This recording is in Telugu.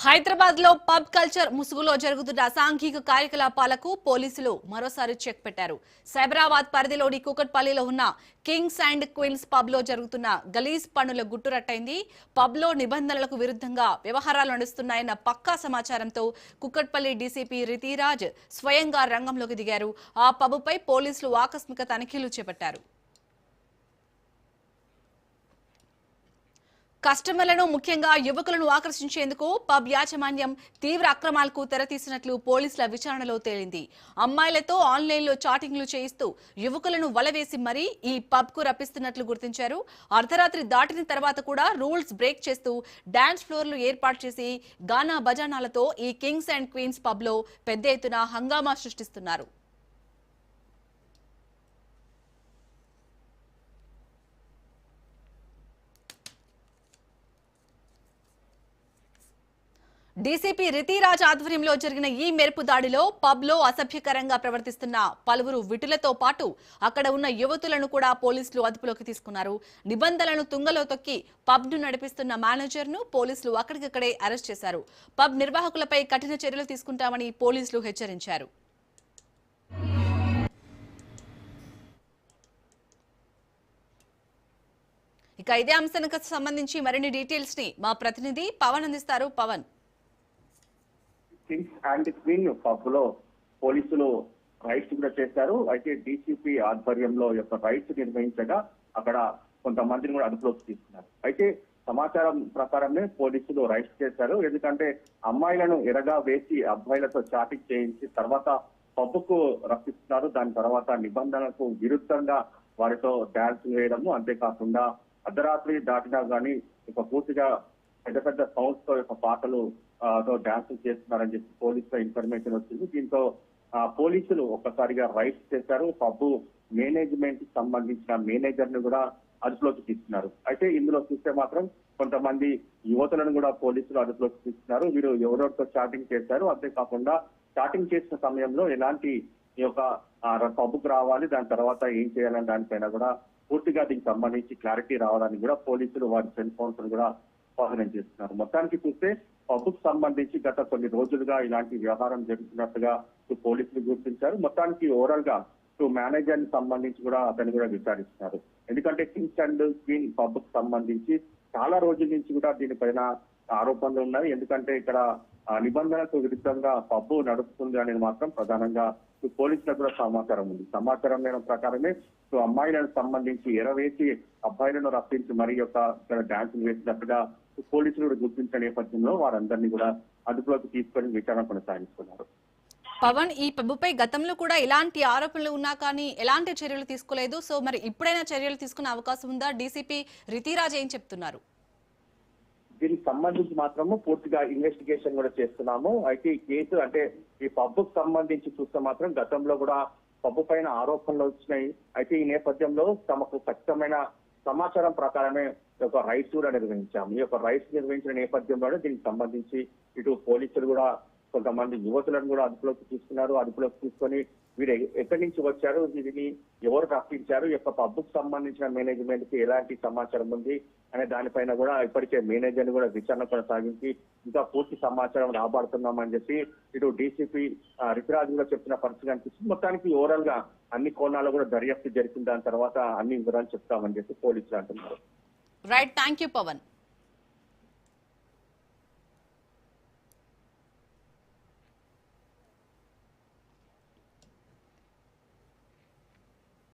హైదరాబాద్ లో పబ్ కల్చర్ ముసుగులో జరుగుతున్న అసాంఘిక కార్యకలాపాలకు పోలీసులు మరోసారి చెక్ పెట్టారు. సైబరాబాద్ పరిధిలోని కుకట్పల్లిలో ఉన్న కింగ్స్ అండ్ క్వీన్స్ పబ్ లో జరుగుతున్న గలీజ్ పనుల గుట్టురట్టయింది. పబ్ లో నిబంధనలకు విరుద్ధంగా వ్యవహారాలు నడుస్తున్నాయన్న పక్కా సమాచారంతో కుకట్పల్లి డీసీపీ రితిరాజ్ స్వయంగా రంగంలోకి దిగారు. ఆ పబ్పై పోలీసులు ఆకస్మిక తనిఖీలు చేపట్టారు. కస్టమర్లను ముఖ్యంగా యువకులను ఆకర్షించేందుకు పబ్ యాజమాన్యం తీవ్ర అక్రమాలకు తెరతీసినట్లు పోలీసుల విచారణలో తేలింది. అమ్మాయిలతో ఆన్లైన్లో చాటింగ్లు చేయిస్తూ యువకులను వలవేసి మరీ ఈ పబ్ కు రప్పిస్తున్నట్లు గుర్తించారు. అర్ధరాత్రి దాటిన తర్వాత కూడా రూల్స్ బ్రేక్ చేస్తూ డాన్స్ ఫ్లోర్లు ఏర్పాటు చేసి గానా బజానాలతో ఈ కింగ్స్ అండ్ క్వీన్స్ పబ్ లో పెద్ద ఎత్తున హంగామా సృష్టిస్తున్నారు. డీసీపీ రితిరాజ్ ఆధ్వర్యంలో జరిగిన ఈ మెరుపు దాడిలో పబ్ లో అసభ్యకరంగా ప్రవర్తిస్తున్న పలువురు విటులతో పాటు అక్కడ ఉన్న యువతులను కూడా పోలీసులు అదుపులోకి తీసుకున్నారు. నిబంధనలను తుంగలో తొక్కి పబ్ ను నడిపిస్తున్న మేనేజర్ ను పోలీసులు అక్కడికక్కడే అరెస్ట్ చేశారు. పబ్ నిర్వాహకులపై కఠిన చర్యలు తీసుకుంటామని పోలీసులు హెచ్చరించారు. ఇక ఇదే అంశానికి సంబంధించి మరిన్ని డీటెయిల్స్ ని మా ప్రతినిధి పవన్ అందిస్తారు. Pavan, kings and queen pub లో పోలీసులు రైడ్స్ కూడా చేశారు. అయితే డీసీపీ ఆధ్వర్యంలో యొక్క రైడ్స్ నిర్వహించగా అక్కడ కొంతమందిని కూడా అదుపులోకి తీసుకున్నారు. అయితే సమాచారం ప్రకారమే పోలీసులు రైడ్స్ చేశారు. ఎందుకంటే అమ్మాయిలను ఎరగా వేసి అబ్బాయిలతో చాటింగ్ చేయించి తర్వాత పబ్కు రప్పిస్తున్నారు. దాని తర్వాత నిబంధనలకు విరుద్ధంగా వారితో డాన్స్ వేయడము, అంతేకాకుండా అర్ధరాత్రి దాటినా కానీ ఇక పూర్తిగా పెద్ద పెద్ద సౌండ్స్ తో యొక్క పాటలు డాన్స్ చేస్తున్నారని చెప్పి పోలీసుల ఇన్ఫర్మేషన్ వచ్చింది. దీంతో పోలీసులు ఒక్కసారిగా రైడ్స్ చేశారు. పబ్ మేనేజ్మెంట్ కి సంబంధించిన మేనేజర్ ను కూడా అదుపులోకి తీసుకున్నారు. అయితే ఇందులో చూస్తే మాత్రం కొంతమంది యువతులను కూడా పోలీసులు అదుపులోకి తీసుకున్నారు. వీరు ఎవరెవరితో చాటింగ్ చేశారు, అంతేకాకుండా చాటింగ్ చేసిన సమయంలో ఎలాంటి ఈ యొక్క పబ్కు రావాలి, దాని తర్వాత ఏం చేయాలని దానిపైన కూడా పూర్తిగా దీనికి సంబంధించి క్లారిటీ రావడానికి కూడా పోలీసులు వారి సెల్ ఫోన్స్ కూడా స్వాధీనం చేస్తున్నారు. మొత్తానికి చూస్తే పబ్కు సంబంధించి గత కొన్ని రోజులుగా ఇలాంటి వ్యవహారం జరుగుతున్నట్టుగా పోలీసులు గుర్తించారు. మొత్తానికి ఓవరాల్ గా మేనేజర్ ని సంబంధించి కూడా అతన్ని కూడా విచారిస్తున్నారు. ఎందుకంటే కింగ్స్ అండ్ క్వీన్ పబ్ కు సంబంధించి చాలా రోజుల నుంచి కూడా దీనిపైన ఆరోపణలు ఉన్నాయి. ఎందుకంటే ఇక్కడ నిబంధనలకు విరుద్ధంగా పబ్ నడుస్తుంది అనేది మాత్రం ప్రధానంగా పోలీసులకు కూడా సమాచారం ఉంది. సమాచారం లేని ప్రకారమే అమ్మాయిలను సంబంధించి ఎరవేసి అబ్బాయిలను రప్పించి మరి యొక్క డాన్స్ వేసినట్టుగా పోలీసులు గుర్తించిన నేపథ్యంలో వారందరినీ కూడా అదుపులోకి తీసుకొని విచారణ కొనసాగిస్తున్నారు. పవన్, ఈ పబ్పై గతంలో కూడా ఇలాంటి ఆరోపణలు ఉన్నా కానీ ఎలాంటి చర్యలు తీసుకోలేదు. సో మరి ఇప్పుడైనా చర్యలు తీసుకునే అవకాశం ఉందా? డీసీపీ రితిరాజ్ ఏం చెప్తున్నారు? దీనికి సంబంధించి మాత్రము పూర్తిగా ఇన్వెస్టిగేషన్ కూడా చేస్తున్నాము. అయితే ఈ కేసు అంటే ఈ పబ్కు సంబంధించి చూస్తే మాత్రం గతంలో కూడా పబ్ పైన ఆరోపణలు వచ్చినాయి. అయితే ఈ నేపథ్యంలో తమకు ఖచ్చితమైన సమాచారం ప్రకారమే ఒక రైడ్స్ కూడా నిర్వహించాము. ఈ యొక్క రైడ్స్ నిర్వహించిన నేపథ్యంలోనే దీనికి సంబంధించి ఇటు పోలీసులు కూడా కొంతమంది యువతులను కూడా అదుపులోకి తీసుకున్నారు. అదుపులోకి తీసుకొని వీరు ఎక్కడి నుంచి వచ్చారు, వీరిని ఎవరు రప్పించారు, ఈ యొక్క పబ్కు సంబంధించిన మేనేజ్మెంట్ కి ఎలాంటి సమాచారం ఉంది అనే దానిపైన కూడా ఇప్పటికే మేనేజర్ ని కూడా విచారణ కొనసాగించి ఇంకా పూర్తి సమాచారం రాబడుతున్నామని చెప్పి ఇటు డీసీపీ రితిరాజ్ కూడా చెప్పిన పరిస్థితి అనిపిస్తుంది. మొత్తానికి ఓవరాల్ గా అన్ని కోణాలు కూడా దర్యాప్తు జరిగిన దాని తర్వాత అన్ని వివరాలు చెప్తామని చెప్పి పోలీసులు అంటున్నారు. Right, thank you Pawan.